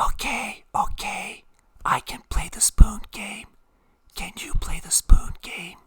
Okay. I can play the spoon game. Can you play the spoon game?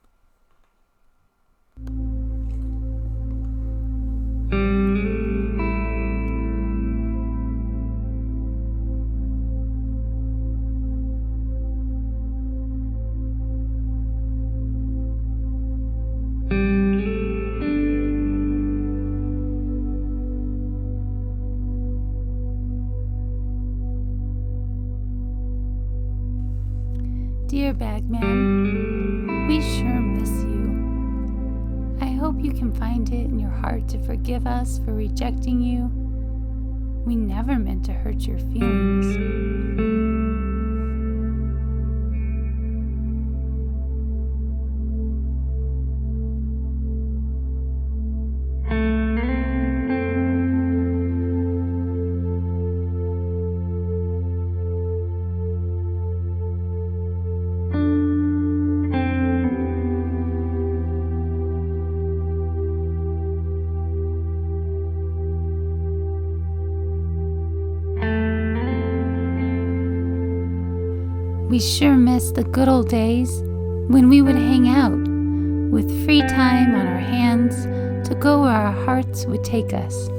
Dear Bagman, we sure miss you. I hope you can find it in your heart to forgive us for rejecting you. We never meant to hurt your feelings. We sure miss the good old days when we would hang out with free time on our hands to go where our hearts would take us.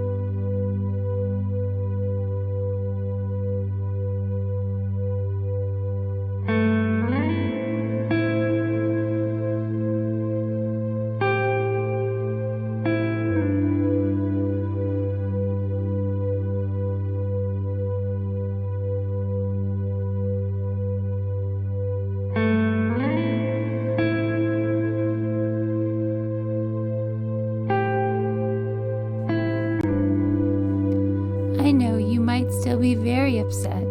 I know you might still be very upset,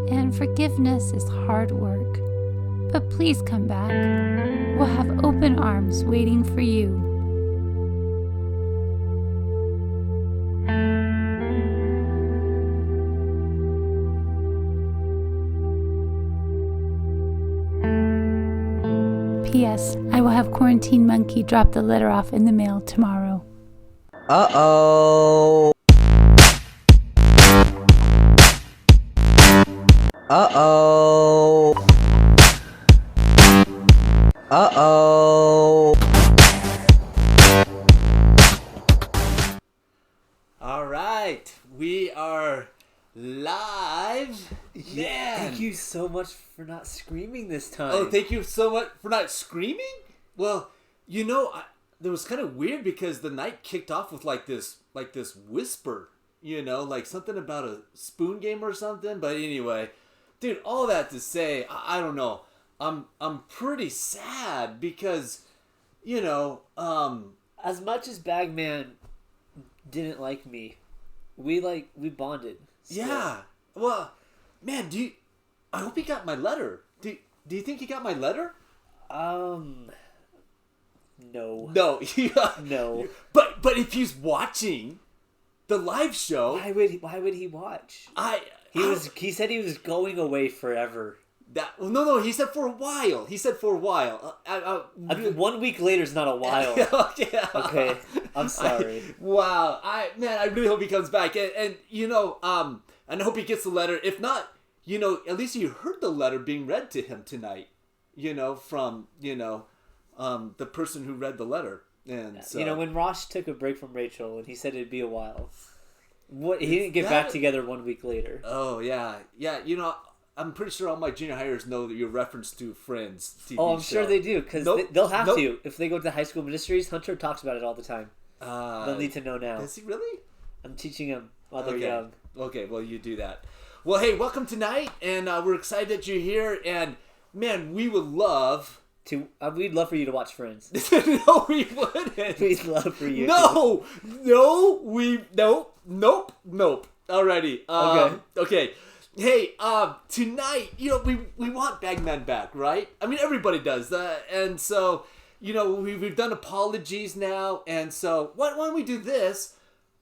and forgiveness is hard work. But please come back. We'll have open arms waiting for you. P.S. I will have Quarantine Monkey drop the letter off in the mail tomorrow. Uh-oh. Uh-oh. Uh-oh. All right, we are live. Yeah, thank you so much for not screaming this time. Oh, thank you so much for not screaming? Well, you know, it was kind of weird because the night kicked off with like this whisper, you know, like something about a spoon game or something. But anyway, dude, all that to say, I don't know. I'm pretty sad because, you know, as much as Bagman didn't like me, we bonded. Still. Yeah. Well, man, I hope he got my letter. Do you think he got my letter? No. No. No. But if he's watching the live show, Why would he watch? He said he was going away forever. No, he said for a while. I 1 week later is not a while. Yeah. Okay, I'm sorry. Wow. I really hope he comes back. And you know, and I hope he gets the letter. If not, you know, at least you heard the letter being read to him tonight. You know, from, you know, the person who read the letter. And so, you know, when Rosh took a break from Rachel and he said it'd be a while, he didn't get back together 1 week later. Oh yeah. You know, I'm pretty sure all my junior hires know that your reference to Friends TV Oh, I'm show. sure they do, because they'll have to. If they go to High School Ministries, Hunter talks about it all the time. They'll need to know now. Does he really? I'm teaching them while they're young. Okay, well, you do that. Well, hey, welcome tonight, and we're excited that you're here, and man, we would love... We'd love for you to watch Friends. No, we wouldn't. We'd love for you Nope. Alrighty. Okay. Hey, tonight, you know, we want Bagman back, right? I mean, everybody does that, and so, you know, we've done apologies now, and so, why don't we do this?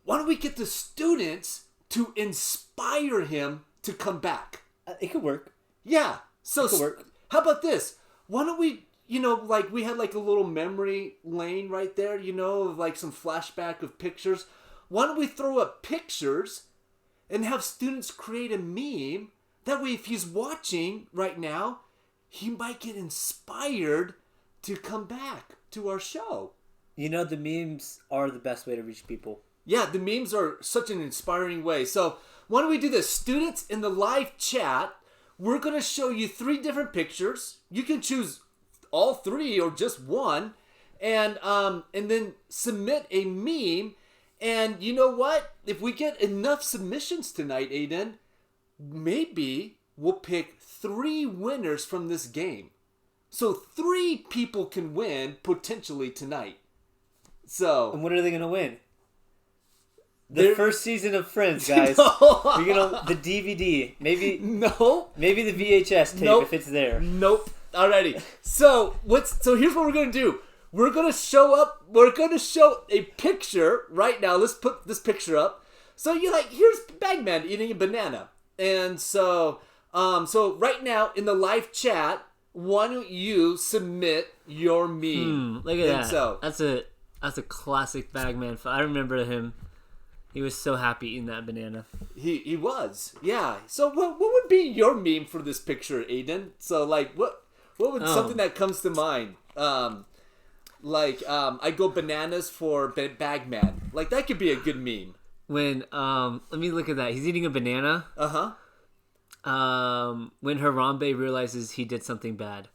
Why don't we get the students to inspire him to come back? It could work. Yeah. So, it could work. How about this? Why don't we, you know, like, we had like a little memory lane right there, you know, of like some flashback of pictures. Why don't we throw up pictures and have students create a meme That way, if he's watching right now, he might get inspired to come back to our show. You know, the memes are the best way to reach people. Yeah, the memes are such an inspiring way. So why don't we do this? Students in the live chat, we're going to show you 3 different pictures. You can choose all 3 or just one. And then submit a meme. And you know what? If we get enough submissions tonight, Aiden, maybe we'll pick 3 winners from this game. So 3 people can win potentially tonight. So And what are they going to win? The They're- first season of Friends, guys. No. You're gonna the DVD, maybe No. the VHS tape Nope. if it's there. Nope. Alrighty. So here's what we're gonna do. We're gonna show a picture right now. Let's put this picture up. So here's Bagman eating a banana. And so right now in the live chat, why don't you submit your meme? Look at And that. so That's a classic Bagman. I remember him. He was so happy eating that banana. he was. Yeah. So what would be your meme for this picture, Aiden? So what would something that comes to mind? I go bananas for Bagman. Like that could be a good meme. When let me look at that. He's eating a banana. When Harambe realizes he did something bad.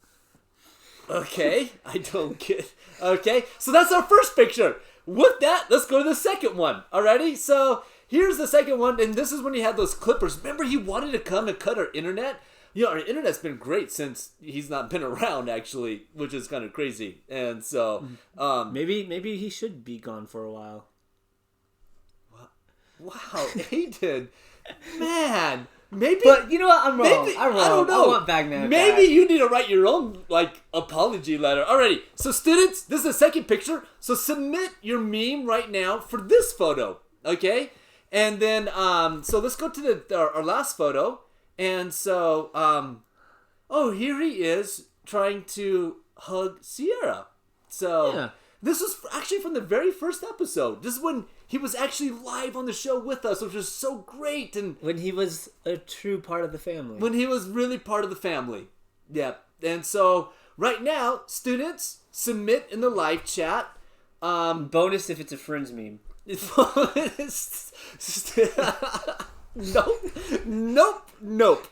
Okay, I don't get. Okay, so that's our first picture. With that, let's go to the second one. Alrighty, so here's the second one, and this is when he had those clippers. Remember, he wanted to come and cut our internet. You know, our internet's been great since he's not been around, actually, which is kind of crazy. And so, Maybe he should be gone for a while. wow, Aiden, man. Maybe, But you know what? I'm wrong. maybe I'm wrong. I don't know. I want Bagman Maybe back. you need to write your own apology letter. Alrighty, so students, this is the second picture. So submit your meme right now for this photo, okay? And then so let's go to our last photo. And so here he is trying to hug Sierra. So Yeah. this was actually from the very first episode. This is when he was actually live on the show with us, which was so great. And When he was a true part of the family. when he was really part of the family. Yeah. And so right now, students, submit in the live chat. Bonus if it's a Friends meme. Nope.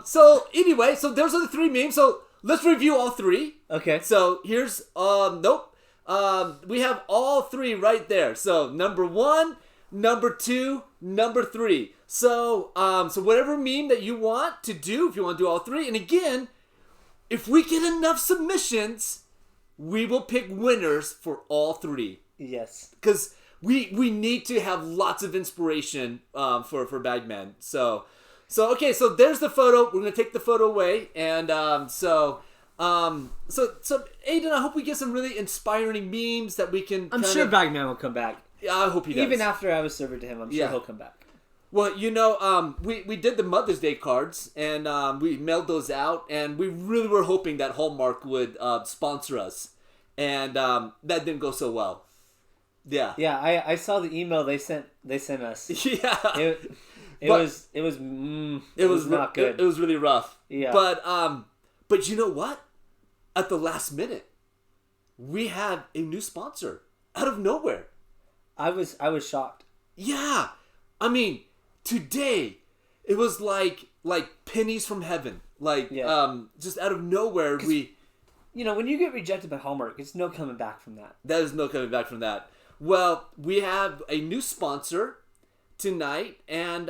So anyway, so those are the 3 memes. So let's review all 3. Okay. So here's we have all 3 right there. So number 1, number 2, number 3. So whatever meme that you want to do, if you want to do all 3, and again, if we get enough submissions, we will pick winners for all 3. Yes. Because we need to have lots of inspiration for Bagman. So okay, so there's the photo. We're gonna take the photo away, and so Aiden, I hope we get some really inspiring memes that we can. I'm sure Bagman will come back. I hope he does. Even after I was server to him, I'm sure Yeah. he'll come back. Well, you know, we did the Mother's Day cards, and we mailed those out, and we really were hoping that Hallmark would sponsor us, and that didn't go so well. Yeah. Yeah, I saw the email they sent us. Yeah. It But- was not good. It was really rough. Yeah. But you know what? At the last minute, we had a new sponsor out of nowhere. I was shocked. Yeah. I mean, today it was like pennies from heaven. Just out of nowhere You know, when you get rejected by Hallmark, it's no coming back from that. There's no coming back from that. Well, we have a new sponsor tonight, and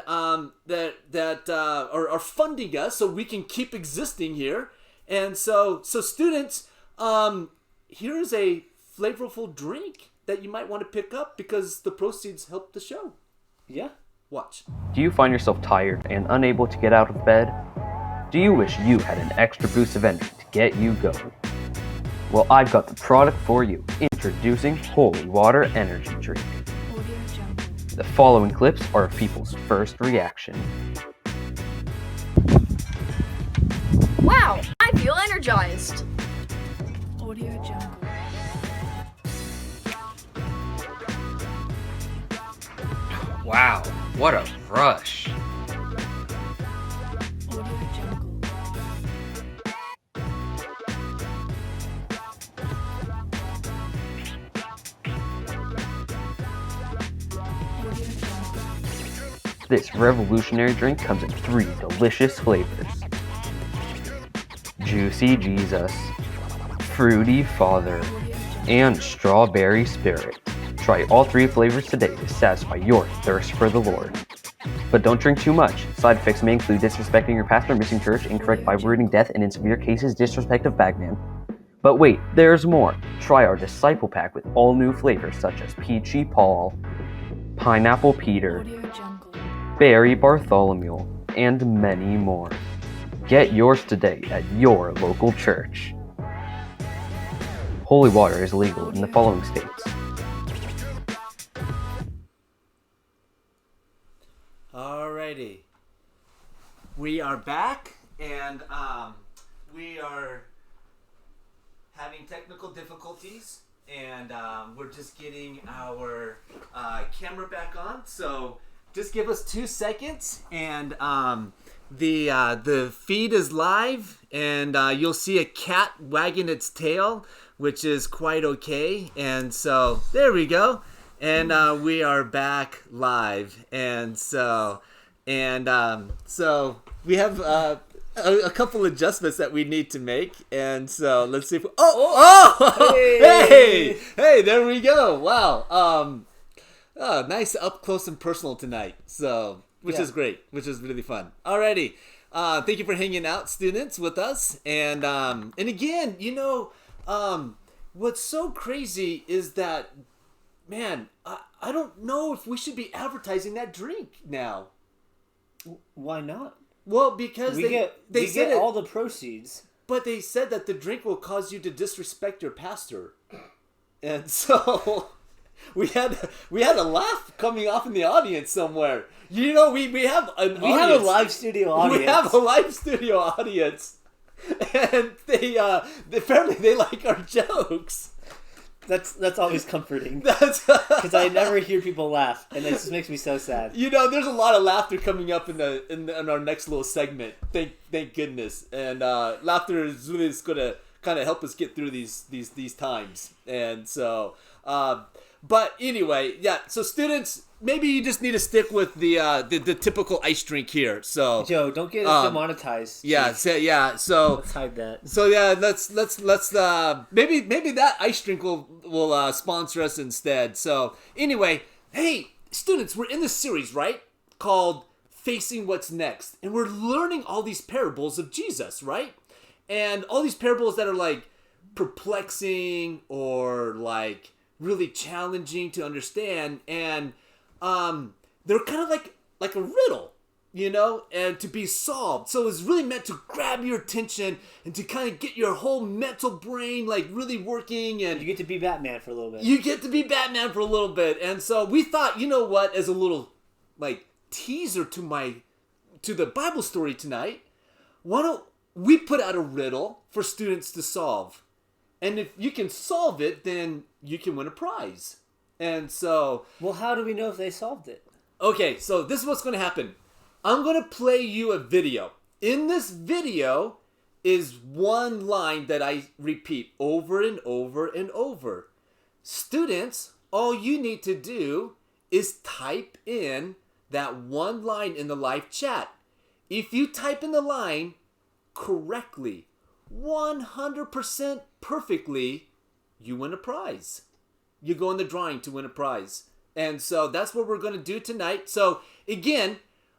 that are funding us so we can keep existing here. And so students, here is a flavorful drink that you might want to pick up because the proceeds help the show. Yeah. Watch. Do you find yourself tired and unable to get out of bed? Do you wish you had an extra boost of energy to get you going? Well, I've got the product for you. Introducing Holy Water Energy Drink. The following clips are of people's first reaction. Wow, I feel energized. Wow, what a rush. This revolutionary drink comes in 3 delicious flavors: Juicy Jesus, Fruity Father, and Strawberry Spirit. Try all 3 flavors today to satisfy your thirst for the Lord. But don't drink too much. Side effects may include disrespecting your pastor, missing church, incorrect Bible reading, death, and in severe cases, disrespect of Bagman. But wait, there's more. Try our Disciple Pack with all new flavors such as Peachy Paul, Pineapple Peter, Berry Bartholomew, and many more. Get yours today at your local church. Holy water is legal in the following states: Alrighty. We are back, and we are having technical difficulties, and we're just getting our camera back on. So just give us 2 seconds, and the feed is live, and you'll see a cat wagging its tail, which is quite okay. And so there we go. And we are back live, and so we have a couple adjustments that we need to make, and so let's see if hey, there we go. Wow, nice up close and personal tonight. So which is great, which is really fun. Alrighty, thank you for hanging out, students, with us, and again, what's so crazy is that, man, I don't know if we should be advertising that drink now. Why not? Well, because We they said get it, all the proceeds. but they said that the drink will cause you to disrespect your pastor, and so we had a laugh coming off in the audience somewhere. We have an We have a live studio audience. We have a live studio audience, and they apparently they like our jokes. That's always comforting. That's Because I never hear people laugh, and it just makes me so sad. there's a lot of laughter coming up in our next little segment. Thank goodness, and laughter is really just gonna kind of help us get through these times. And so, but anyway, yeah. So students, maybe you just need to stick with the typical ice drink here. So Joe, don't get us demonetized. yeah, so Let's hide that. So yeah, let's maybe that ice drink will sponsor us instead. So anyway, hey students, we're in this series, right, called Facing What's Next, and we're learning all these parables of Jesus, right, and all these parables that are like perplexing or like really challenging to understand, and they're kind of like a riddle, and to be solved. So it's really meant to grab your attention and to kind of get your whole mental brain like really working, and You get to be Batman for a little bit. you get to be Batman for a little bit. And so we thought, as a little like teaser to the Bible story tonight, why don't we put out a riddle for students to solve? And if you can solve it, then you can win a prize. And so, Well, how do we know if they solved it? okay, so this is what's going to happen. I'm going to play you a video. In this video is one line that I repeat over and over and over. Students, all you need to do is type in that one line in the live chat. If you type in the line correctly, 100% perfectly, you win a prize. You go in the drawing to win a prize. And so that's what we're going to do tonight. So again,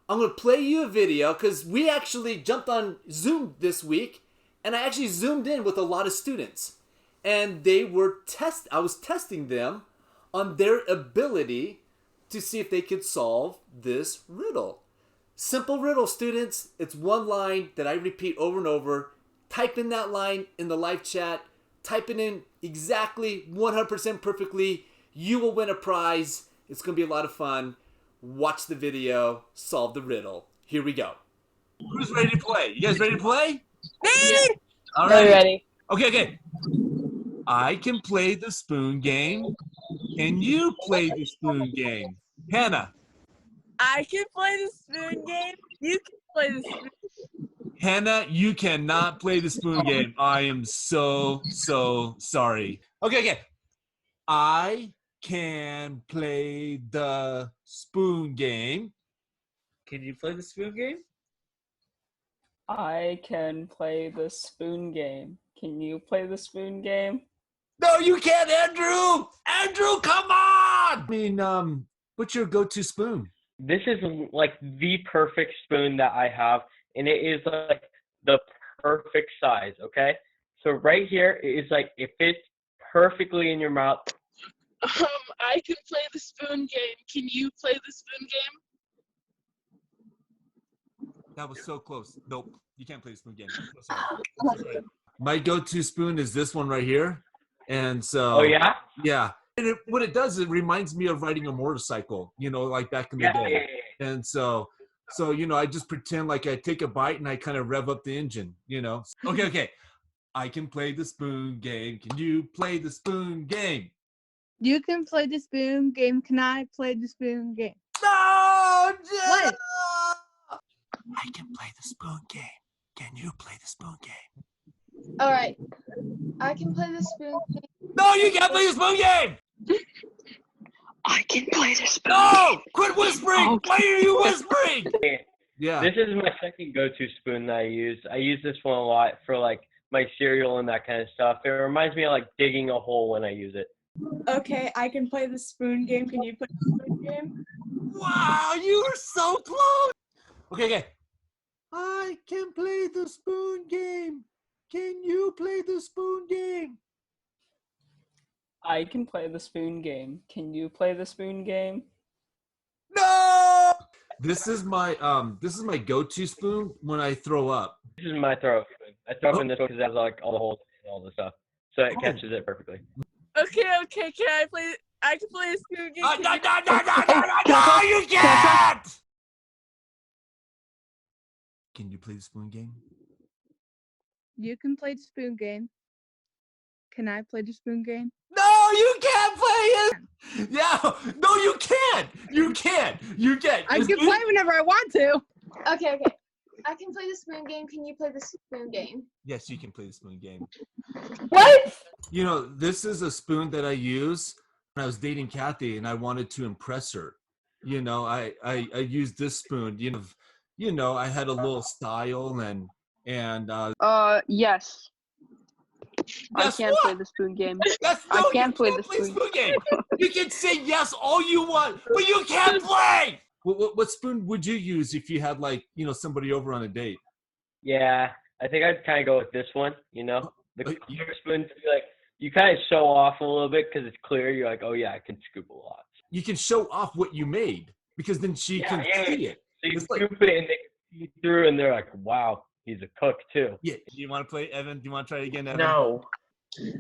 I'm going to play you a video because we actually jumped on Zoom this week, and I actually zoomed in with a lot of students, and I was testing them on their ability to see if they could solve this riddle. Simple riddle, students. It's one line that I repeat over and over. Type in that line in the live chat. Type it in exactly 100% perfectly. You will win a prize. It's going to be a lot of fun. Watch the video. Solve the riddle. Here we go. Who's ready to play? You guys ready to play? Me! All right. Ready. Okay. I can play the spoon game, and you play the spoon game. Hannah. I can play the spoon game. You can play the spoon. Hannah, you cannot play the spoon game. I am so sorry. Okay. I can play the spoon game. Can you play the spoon game? I can play the spoon game. Can you play the spoon game? No, you can't, Andrew! Andrew, come on! I mean, what's your go-to spoon? This is like the perfect spoon that I have, and it is like the perfect size, okay? So right here is like, it fits perfectly in your mouth. I can play the spoon game. Can you play the spoon game? That was so close. Nope, you can't play the spoon game. I'm so sorry. My go-to spoon is this one right here. And so, Oh, yeah? Yeah. And what it does, it reminds me of riding a motorcycle, you know, like back in the day. And so, you know, I just pretend like I take a bite and I kind of rev up the engine, you know. Okay. I can play the spoon game. Can you play the spoon game? You can play the spoon game. Can I play the spoon game? No! What? I can play the spoon game. Can you play the spoon game? All right. I can play the spoon game. No, you can't play the spoon game! I can play the spoon No! game. Quit whispering! Why are you whispering? Yeah. This is my second go-to spoon that I use. I use this one a lot for like my cereal and that kind of stuff. It reminds me of like digging a hole when I use it. Okay, I can play the spoon game. Can you play the spoon game? Wow, you were so close! Okay. I can play the spoon game. Can you play the spoon game? I can play the spoon game. Can you play the spoon game? No! This is my go-to spoon when I throw up. This is my throw up spoon. I throw up in this one because it has like all the holes and all the stuff. So it catches it perfectly. Okay. Can I play? I can play the spoon game. No, you can't! Can you play the spoon game? You can play the spoon game. Can I play the spoon game? No, you can't play it! Yeah, no, you can't! You can't! I can play whenever I want to. Okay. I can play the spoon game. Can you play the spoon game? Yes, you can play the spoon game. What? You know, this is a spoon that I use when I was dating Kathy and I wanted to impress her. You know, I used this spoon. You know, I had a little style and Yes. I Guess can't what? play the spoon game. Yes, I no, can't you play can't the play spoon game. You can say yes all you want, but you can't play. What spoon would you use if you had like, you know, somebody over on a date? Yeah, I think I'd kind of go with this one, you know? The clear spoon, to be like, you kind of show off a little bit because it's clear. You're like, oh yeah, I can scoop a lot. You can show off what you made because then she can see it. So you It's scoop it and they can see through and they're like, wow, he's a cook too. Yeah. Do you want to play, Evan? Do you want to try it again, Evan? No.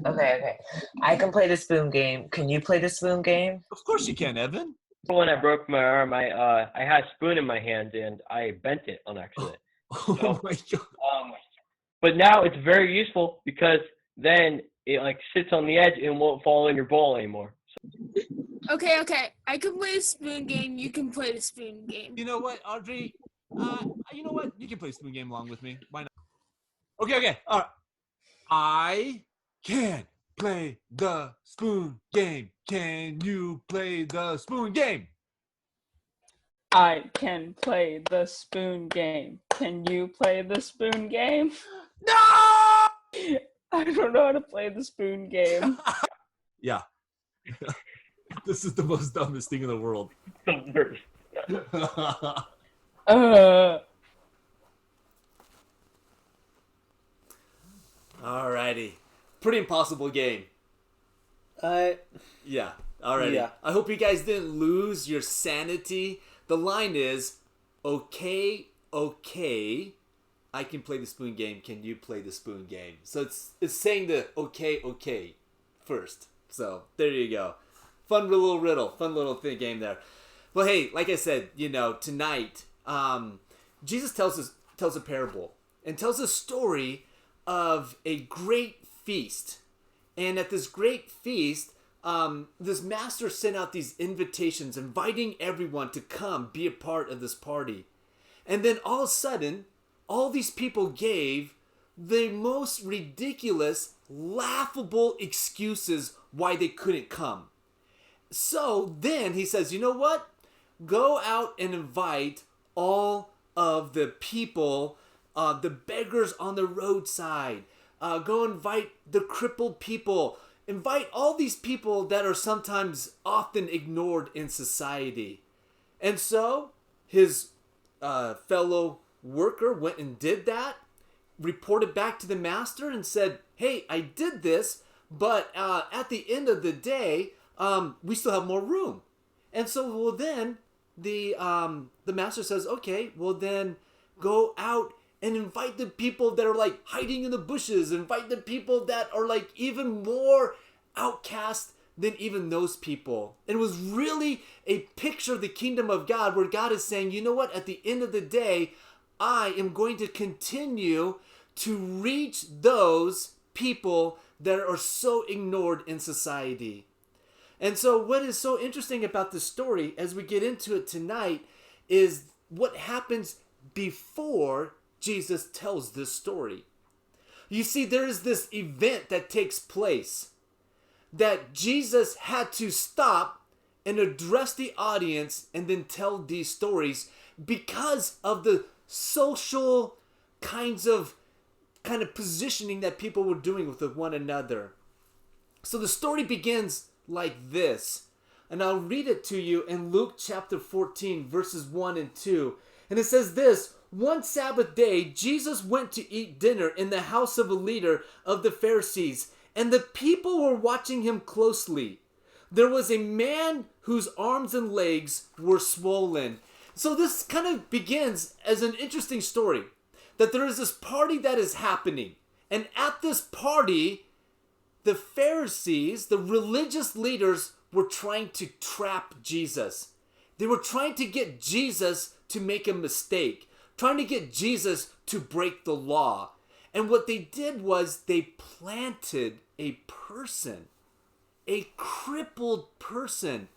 Okay. I can play the spoon game. Can you play the spoon game? Of course you can, Evan. When I broke my arm, I had a spoon in my hand and I bent it on accident. Oh my god. But now it's very useful because then it like sits on the edge and won't fall in your bowl anymore. Okay. I can play the spoon game. You can play the spoon game. You know what, Audrey? You know what? You can play spoon game along with me. Why not? Okay. All right. I can play the spoon game. Can you play the spoon game? I can play the spoon game. Can you play the spoon game? No! I don't know how to play the spoon game. Yeah. This is the most dumbest thing in the world. Alrighty. Pretty impossible game. Yeah. Alrighty. Yeah. I hope you guys didn't lose your sanity. The line is, okay, I can play the spoon game. Can you play the spoon game? So it's saying the okay first. So there you go. Fun little riddle. Fun little game there. Well, hey, like I said, you know, tonight, Jesus tells a parable and tells a story of a great feast. And at this great feast, this master sent out these invitations inviting everyone to come be a part of this party. And then all of a sudden, all these people gave the most ridiculous, laughable excuses why they couldn't come. So then he says, you know what? Go out and invite all of the people, the beggars on the roadside. Go invite the crippled people. Invite all these people that are sometimes often ignored in society. And so his fellow worker went and did that, reported back to the master and said, hey, I did this, but at the end of the day, we still have more room. And so, well, then the master says, okay, well then go out and invite the people that are like hiding in the bushes, invite the people that are like even more outcast than even those people. And it was really a picture of the kingdom of God, where God is saying, you know what, at the end of the day, I am going to continue to reach those people that are so ignored in society. And so what is so interesting about this story as we get into it tonight is what happens before Jesus tells this story. You see, there is this event that takes place that Jesus had to stop and address the audience and then tell these stories because of the social kind of positioning that people were doing with one another. So the story begins like this, and I'll read it to you in Luke chapter 14 verses 1 and 2. And it says this: one Sabbath day, Jesus went to eat dinner in the house of a leader of the Pharisees, and the people were watching him closely. There was a man whose arms and legs were swollen. So this kind of begins as an interesting story, that there is this party that is happening. And at this party, the Pharisees, the religious leaders, were trying to trap Jesus. They were trying to get Jesus to make a mistake, trying to get Jesus to break the law. And what they did was they planted a person, a crippled person.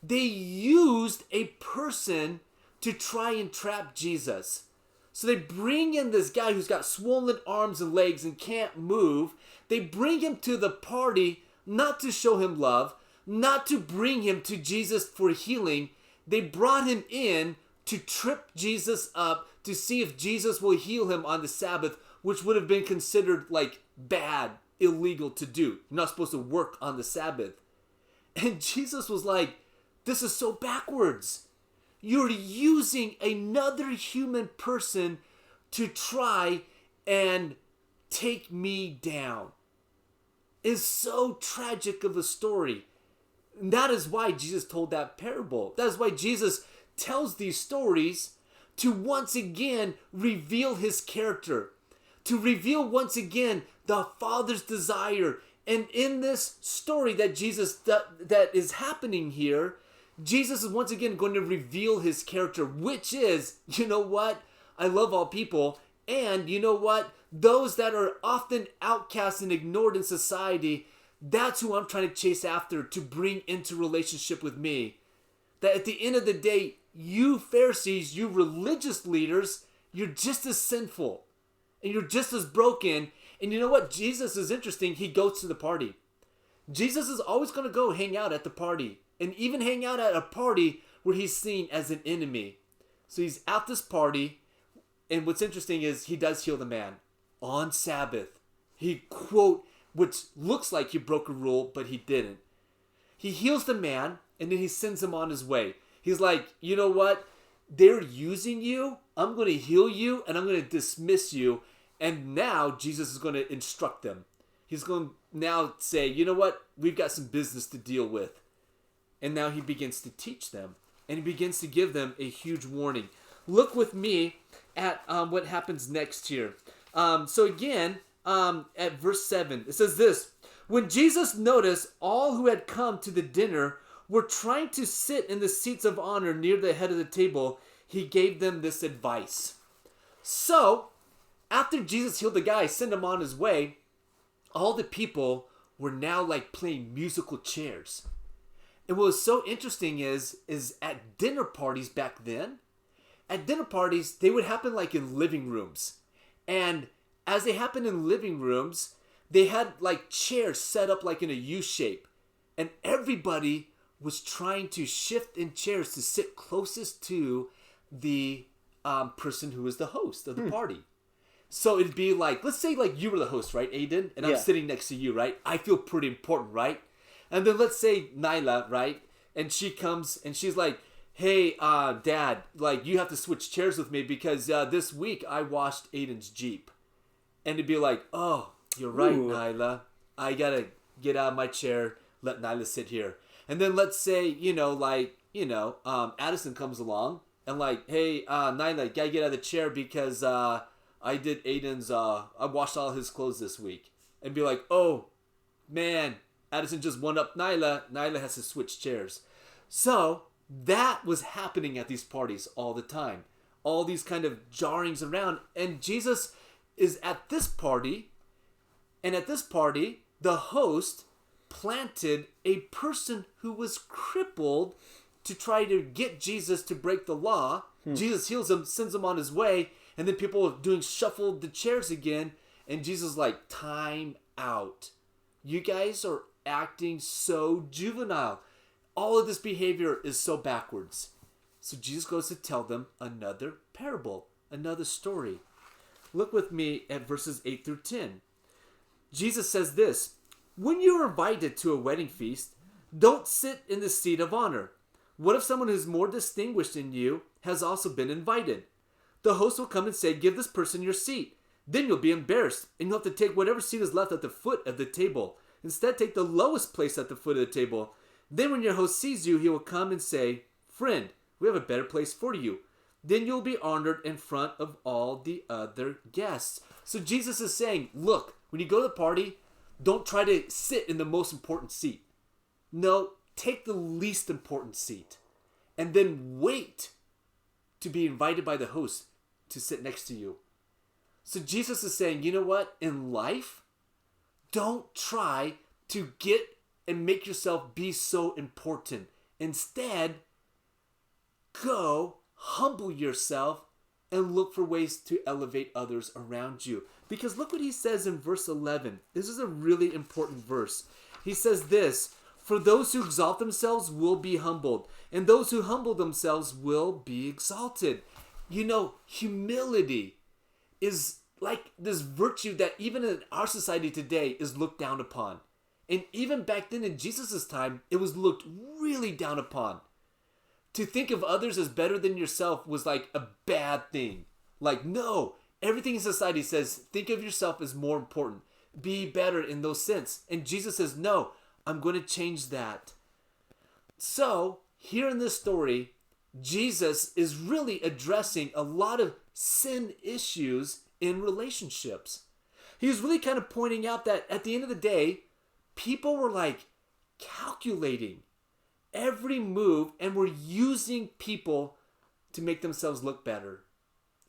They used a person to try and trap Jesus. So they bring in this guy who's got swollen arms and legs and can't move. They bring him to the party not to show him love, not to bring him to Jesus for healing. They brought him in to trip Jesus up to see if Jesus will heal him on the Sabbath, which would have been considered like bad, illegal to do. You're not supposed to work on the Sabbath. And Jesus was like, this is so backwards. You're using another human person to try and take me down. It's so tragic of a story. And that is why Jesus told that parable. That is why Jesus tells these stories to once again reveal his character, to reveal once again the Father's desire. And in this story that that is happening here, Jesus is once again going to reveal his character, which is, you know what? I love all people. And you know what? Those that are often outcast and ignored in society, that's who I'm trying to chase after to bring into relationship with me. That at the end of the day, you Pharisees, you religious leaders, you're just as sinful. And you're just as broken. And you know what? Jesus is interesting. He goes to the party. Jesus is always going to go hang out at the party. And even hang out at a party where he's seen as an enemy. So he's at this party. And what's interesting is he does heal the man on Sabbath. He which looks like he broke a rule, but he didn't. He heals the man and then he sends him on his way. He's like, you know what? They're using you. I'm going to heal you and I'm going to dismiss you. And now Jesus is going to instruct them. He's going to now say, you know what? We've got some business to deal with. And now he begins to teach them. And he begins to give them a huge warning. Look with me at what happens next here. So again, at verse 7, it says this: when Jesus noticed all who had come to the dinner were trying to sit in the seats of honor near the head of the table, he gave them this advice. So, after Jesus healed the guy, sent him on his way, all the people were now like playing musical chairs. And what was so interesting is at dinner parties back then, at dinner parties, they would happen like in living rooms. And as they happened in living rooms, they had like chairs set up like in a U shape. And everybody was trying to shift in chairs to sit closest to the person who is the host of the party. So it'd be like, let's say like you were the host, right, Aiden? And I'm Yeah. sitting next to you, right? I feel pretty important, right? And then let's say Nyla, right? And she comes and she's like, hey, Dad, like you have to switch chairs with me because this week I washed Aiden's Jeep. And it'd be like, oh, you're right, Ooh. Nyla. I gotta get out of my chair, let Nyla sit here. And then let's say, Addison comes along and like, hey, Nyla, gotta get out of the chair because I did Aiden's, I washed all his clothes this week. And be like, oh, man, Addison just won up Nyla. Nyla has to switch chairs. So that was happening at these parties all the time. All these kind of jarrings around. And Jesus is at this party. And at this party, the host planted a person who was crippled to try to get Jesus to break the law. Jesus heals him, sends him on his way. And then people are doing shuffle the chairs again. And Jesus is like, time out. You guys are acting so juvenile. All of this behavior is so backwards. So Jesus goes to tell them another parable, another story. Look with me at verses 8 through 10. Jesus says this, when you are invited to a wedding feast, don't sit in the seat of honor. What if someone who's more distinguished than you has also been invited? The host will come and say, give this person your seat. Then you'll be embarrassed, and you'll have to take whatever seat is left at the foot of the table. Instead, take the lowest place at the foot of the table. Then when your host sees you, he will come and say, friend, we have a better place for you. Then you'll be honored in front of all the other guests. So Jesus is saying, look, when you go to the party, don't try to sit in the most important seat. No, take the least important seat. And then wait to be invited by the host to sit next to you. So Jesus is saying, you know what? In life, don't try to get and make yourself be so important. Instead, go humble yourself and look for ways to elevate others around you. Because look what he says in verse 11. This is a really important verse. He says this, for those who exalt themselves will be humbled, and those who humble themselves will be exalted. You know, humility is like this virtue that even in our society today is looked down upon. And even back then in Jesus' time, it was looked really down upon. To think of others as better than yourself was like a bad thing. Like, no, everything in society says, think of yourself as more important. Be better in those sense. And Jesus says, no, I'm going to change that. So, here in this story, Jesus is really addressing a lot of sin issues in relationships. He was really kind of pointing out that at the end of the day, people were like calculating every move and were using people to make themselves look better.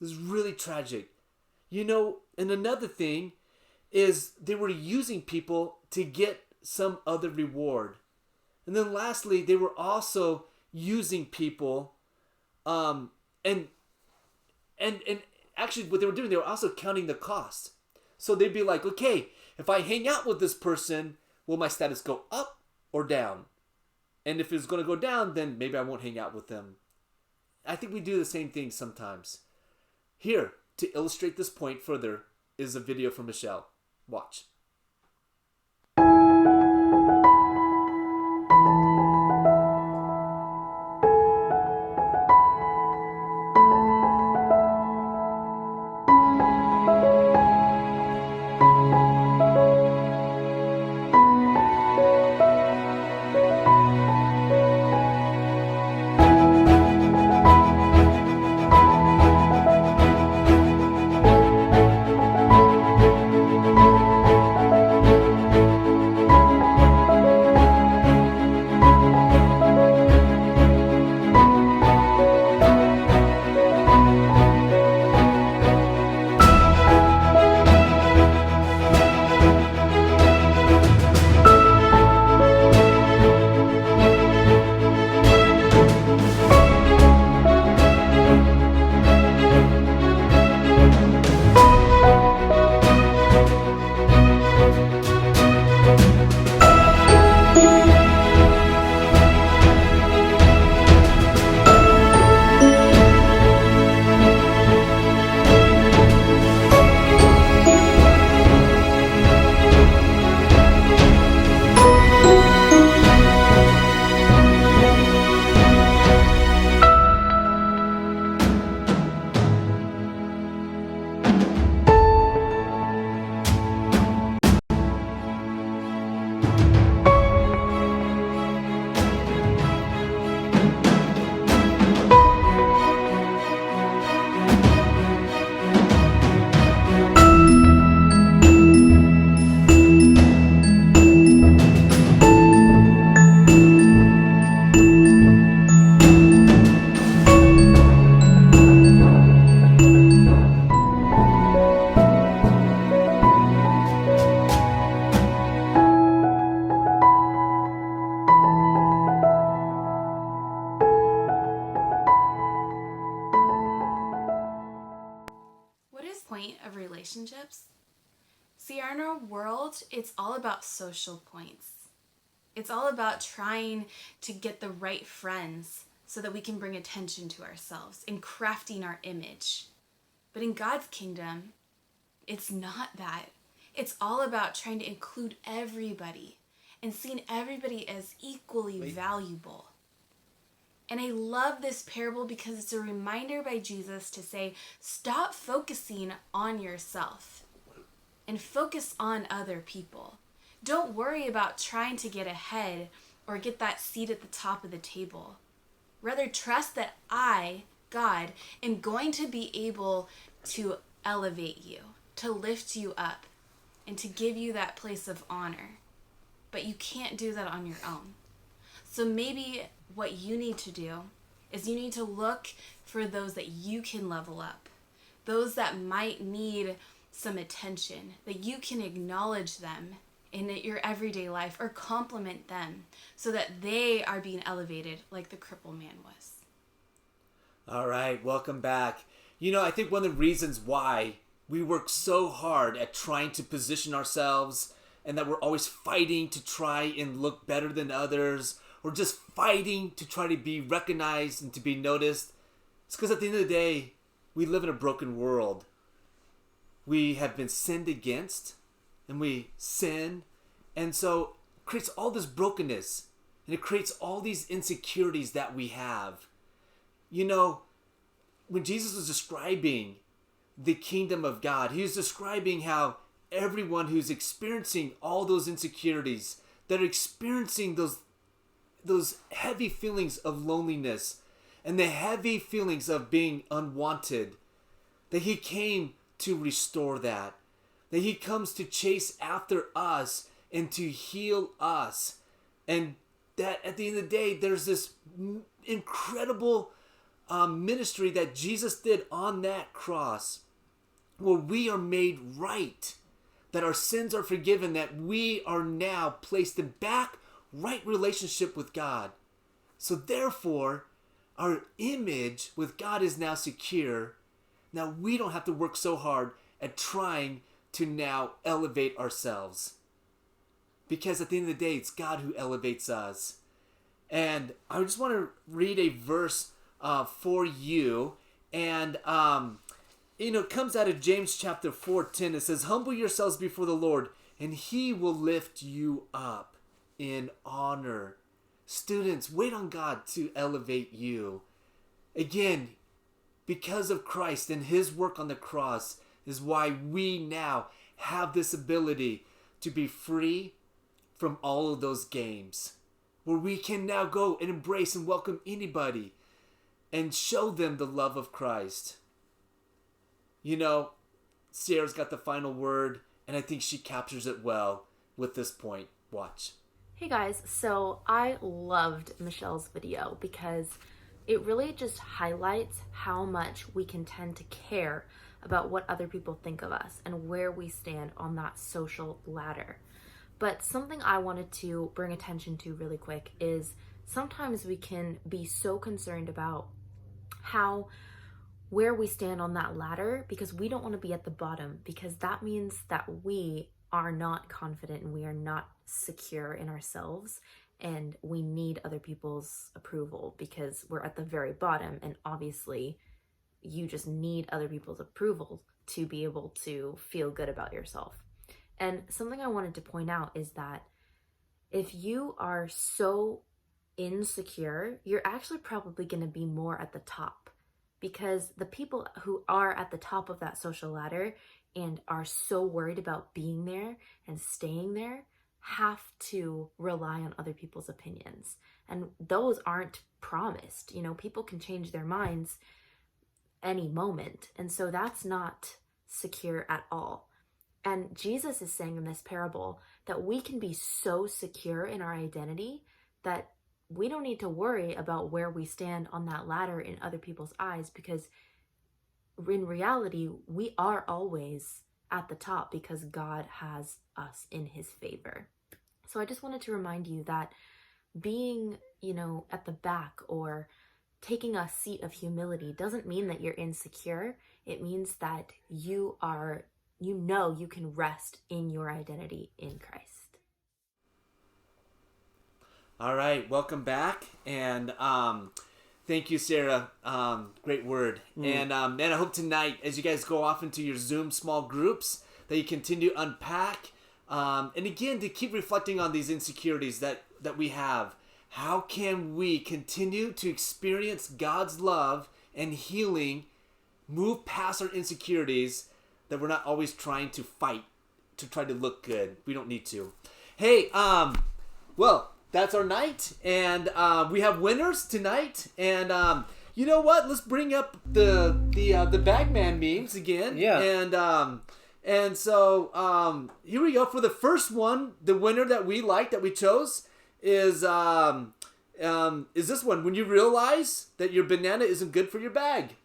This is really tragic. You know, and another thing is they were using people to get some other reward. And then lastly, they were also using people and actually what they were doing, they were also counting the cost. So they'd be like, okay, if I hang out with this person, will my status go up or down? And if it's going to go down, then maybe I won't hang out with them. I think we do the same thing sometimes. Here, to illustrate this point further, is a video from Michelle. Watch. relationships? See, in our world, it's all about social points. It's all about trying to get the right friends so that we can bring attention to ourselves and crafting our image. But in God's kingdom, it's not that. It's all about trying to include everybody and seeing everybody as equally valuable. And I love this parable because it's a reminder by Jesus to say, stop focusing on yourself and focus on other people. Don't worry about trying to get ahead or get that seat at the top of the table. Rather, trust that I, God, am going to be able to elevate you, to lift you up, and to give you that place of honor. But you can't do that on your own. So maybe what you need to do is you need to look for those that you can level up, those that might need some attention, that you can acknowledge them in your everyday life or compliment them so that they are being elevated like the crippled man was. All right, welcome back. You know, I think one of the reasons why we work so hard at trying to position ourselves and that we're always fighting to try and look better than others, or just fighting to try to be recognized and to be noticed, it's because at the end of the day, we live in a broken world. We have been sinned against, and we sin, and so it creates all this brokenness, and it creates all these insecurities that we have. You know, when Jesus was describing the kingdom of God, he was describing how everyone who's experiencing all those insecurities, that are experiencing those heavy feelings of loneliness and the heavy feelings of being unwanted, that he came to restore that he comes to chase after us and to heal us, and that at the end of the day, there's this incredible ministry that Jesus did on that cross, where we are made right, that our sins are forgiven, that we are now placed in back right relationship with God. So therefore, our image with God is now secure. Now we don't have to work so hard at trying to now elevate ourselves. Because at the end of the day, it's God who elevates us. And I just want to read a verse for you. And, it comes out of James chapter 4:10. It says, humble yourselves before the Lord, and he will lift you up in honor. Students, wait on God to elevate you. Again, because of Christ and his work on the cross is why we now have this ability to be free from all of those games, where we can now go and embrace and welcome anybody and show them the love of Christ. You know, Sierra's got the final word, and I think she captures it well with this point. Watch. Hey guys, so I loved Michelle's video because it really just highlights how much we can tend to care about what other people think of us and where we stand on that social ladder. But something I wanted to bring attention to really quick is sometimes we can be so concerned about where we stand on that ladder because we don't want to be at the bottom, because that means that we are not confident and we are not secure in ourselves, and we need other people's approval because we're at the very bottom, and obviously you just need other people's approval to be able to feel good about yourself. And something I wanted to point out is that if you are so insecure, you're actually probably going to be more at the top, because the people who are at the top of that social ladder and are so worried about being there and staying there have to rely on other people's opinions. And those aren't promised. You know, people can change their minds any moment. And so that's not secure at all. And Jesus is saying in this parable that we can be so secure in our identity that we don't need to worry about where we stand on that ladder in other people's eyes, because in reality, we are always at the top because God has us in his favor. So I just wanted to remind you that being, at the back or taking a seat of humility doesn't mean that you're insecure. It means that you are you know you can rest in your identity in Christ. All right, welcome back, and thank you, Sarah. Great word. And man, I hope tonight, as you guys go off into your Zoom small groups, that you continue to unpack, and again, to keep reflecting on these insecurities that we have. How can we continue to experience God's love and healing, move past our insecurities, that we're not always trying to fight to try to look good? We don't need to. Hey, well, that's our night, and we have winners tonight, and you know what? Let's bring up the Bagman memes again. Yeah. And so here we go for the first one. The winner that we like, that we chose, is this one? When you realize that your banana isn't good for your bag.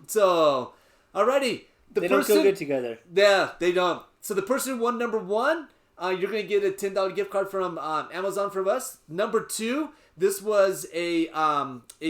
So, alrighty. They don't go good together. Yeah, they don't. So the person who won number 1, you're going to get a $10 gift card from Amazon from us. Number 2, this was a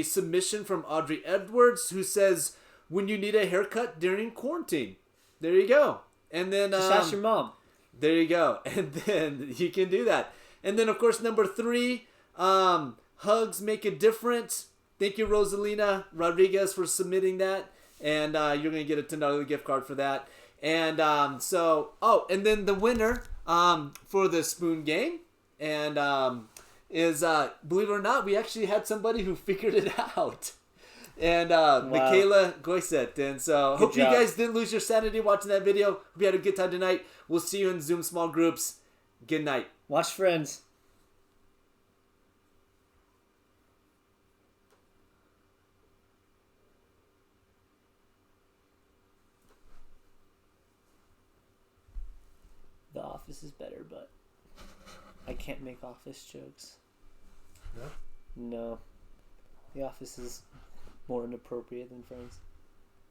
submission from Audrey Edwards, who says, when you need a haircut during quarantine. There you go. And then just ask your mom. There you go. And then you can do that. And then, of course, number 3, hugs make a difference. Thank you, Rosalina Rodriguez, for submitting that. And you're going to get a $10 gift card for that. And and then the winner for the spoon game and is, believe it or not, we actually had somebody who figured it out. And Michaela Goiset. And so hope you guys didn't lose your sanity watching that video. Hope you had a good time tonight. We'll see you in Zoom small groups. Good night. Watch Friends. The Office is better, but I can't make Office jokes. No? No. The Office is more inappropriate than Friends.